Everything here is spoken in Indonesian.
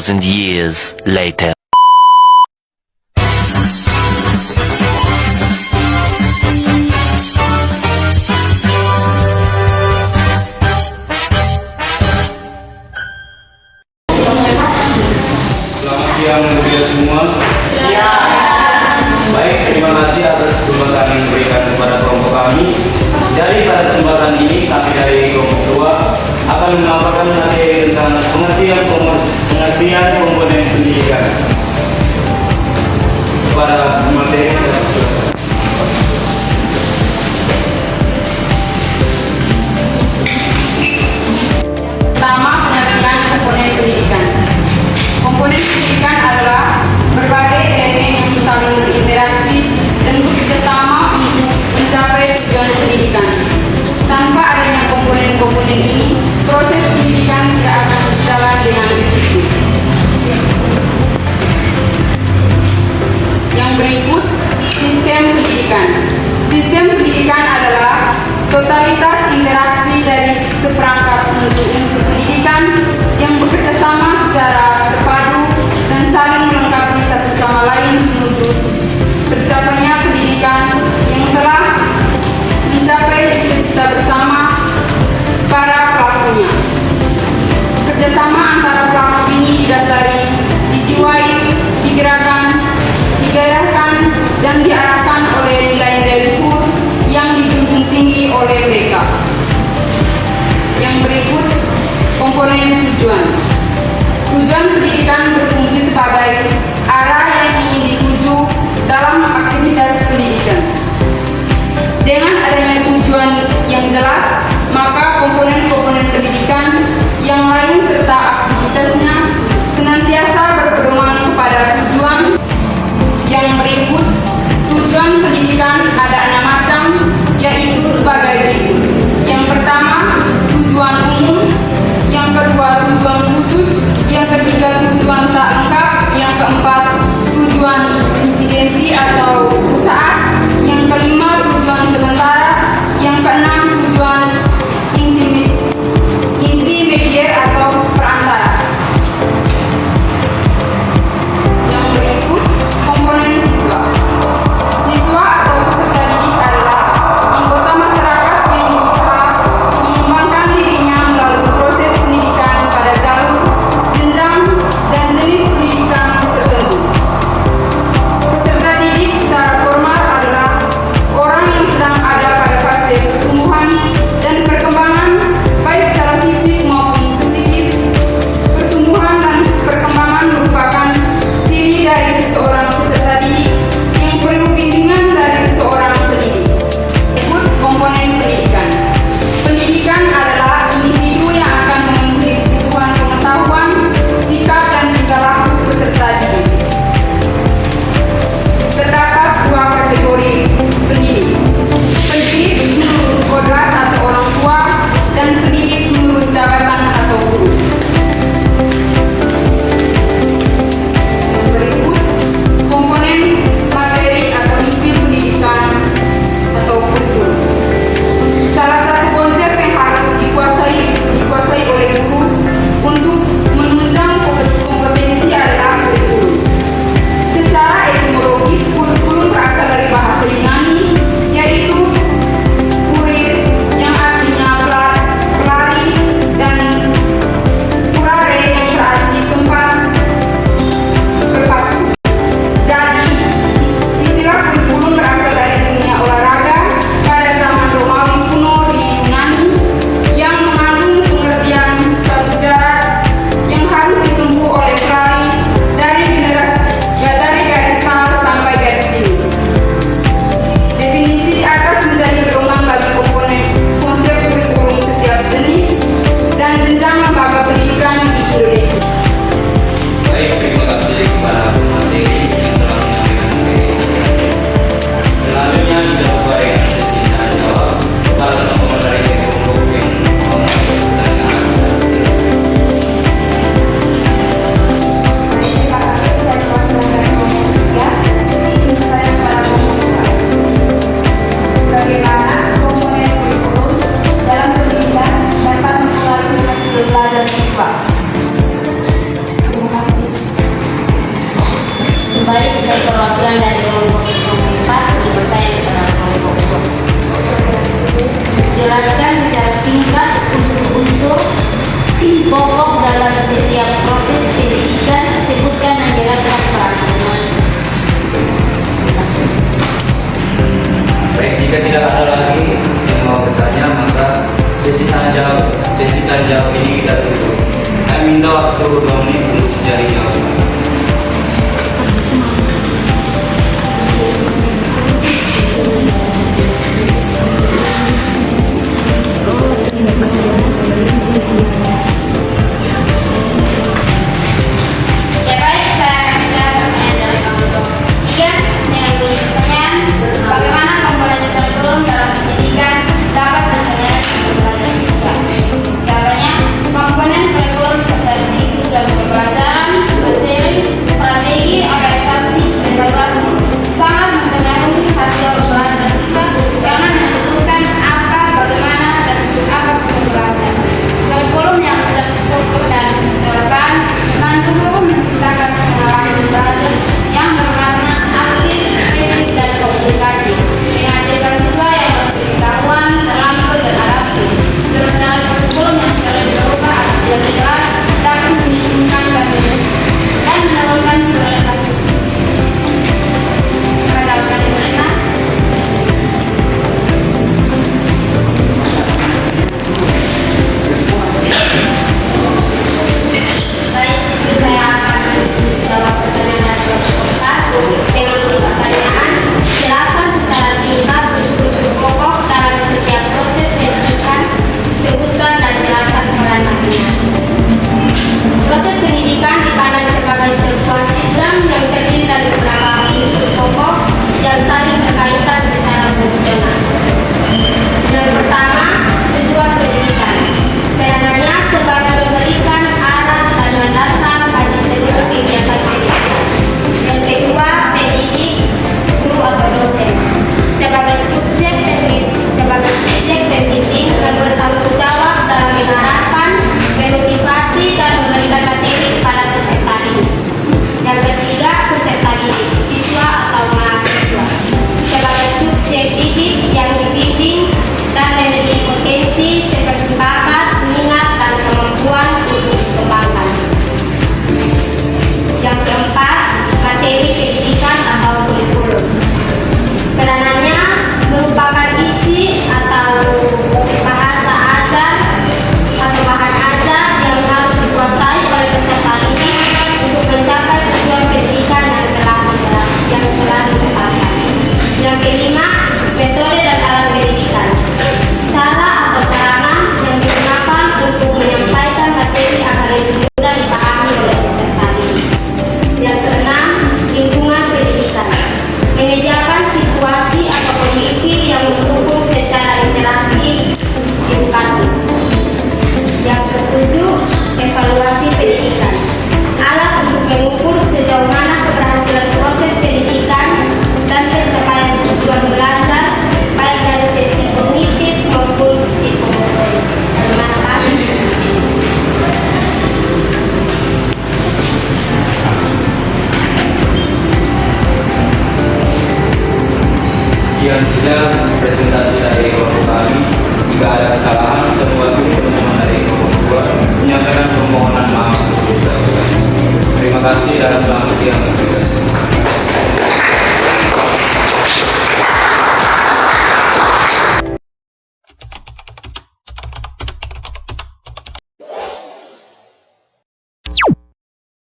2,000 years later. Selamat siang kalian semua. Baik, terima kasih atas kesempatan yang diberikan kepada kelompok kami. Jadi pada kesempatan ini kami dari kelompok 2 akan memaparkan materi tentang pengertian komponen pendidikan. Pada materi Pertama, pengertian komponen pendidikan. Komponen pendidikan adalah berbagai elemen yang saling berinteraksi dan bekerjasama untuk mencapai tujuan pendidikan. Tanpa adanya komponen-komponen ini, proses pendidikan tidak akan berjalan dengan efektif. Yang berikut, sistem pendidikan. Sistem pendidikan adalah totalitas interaksi dari seperangkat unsur-unsur pendidikan yang bekerja sama secara terpadu dan saling melengkapi satu sama lain menuju tercapainya pendidikan yang telah mencapai cita-cita bersama para pelakunya. Kerjasama antara pelaku ini didasari, dijiwai, digerakkan, dan diarahkan oleh nilai-nilai luhur yang dijunjung tinggi oleh mereka. Yang berikut, komponen tujuan. Tujuan pendidikan berfungsi sebagai arah yang ingin dituju dalam aktivitas Jika tidak ada lagi yang mau bertanya, maka sesi tanya jawab ini kita tutup. Kami minta waktu 2 menit untuk mencari jawaban. Ya baik, saya akan menjawab pertanyaan dari kamu. Iya, dengan bunyi pertanyaan, bagaimana komponen kurikulum dalam pendidikan dapat mencegah keterlibatan siswa? Jawabannya, komponen kurikulum seperti tujuan pembelajaran, materi, strategi, organisasi, dan evaluasi sangat mempengaruhi hasil belajar siswa karena menentukan apa, bagaimana, dan untuk apa proses belajar. Kurikulum yang terstruktur dan relevan membantu guru menciptakan pengalaman belajar yang bermakna aktif, kritis, dan komunikatif, menghasilkan siswa yang berpengetahuan, terampil, dan adaptif. Sementara kurikulum yang sering berubah atau tidak jelas dapat membingungkan dan menurunkan prestasi siswa. Kata Karina. Baik, saya akan menjawab pertanyaan dari peserta dengan pertanyaan. Jelaskan secara singkat unsur-unsur pokok dalam setiap proses pendidikan. Sebutkan dan jelaskan peran masing-masing. Proses pendidikan dipandang sebagai sebuah sistem yang terdiri dari beberapa unsur pokok yang saling berkaitan secara fungsional. Yang pertama, tujuan pendidikan. Peranannya sebagai memberikan arah dan landasan bagi seluruh kegiatan pendidikan. Yang kedua, pendidik, guru atau dosen. Sebagai subjek pembimbing yang bertanggung jawab dalam mengarahkan, memotivasi, dan memberikan materi kepada peserta didik. Yang ketiga, peserta didik, siswa atau mahasiswa. Sebagai subjek didik yang dibimbing dan memiliki potensi seperti bakat, minat, dan kemampuan untuk dikembangkan. Yang keempat, materi pendidikan atau kurikulum. Peranannya merupakan isi atau bahasa ajar atau bahan ajar yang harus dikuasai oleh peserta didik untuk mencapai tujuan pendidikan yang telah ditetapkan. Yang kelima, metode dan alat pendidikan. Cara atau sarana yang digunakan untuk menyampaikan materi agar lebih mudah dipahami oleh peserta didik. Yang keenam, lingkungan pendidikan. Menyediakan situasi atau kondisi yang mendukung secara interaktif edukatif. Yang ketujuh, evaluasi pendidikan. Alat untuk mengukur sejauh mana keberhasilan proses pendidikan dan pencapaian tujuan belajar baik dari sisi kognitif maupun psikomotorik. Bagaimana Pak? Sekian saja presentasi dari kelompok kami. Jika ada kesalahan, semua teman-teman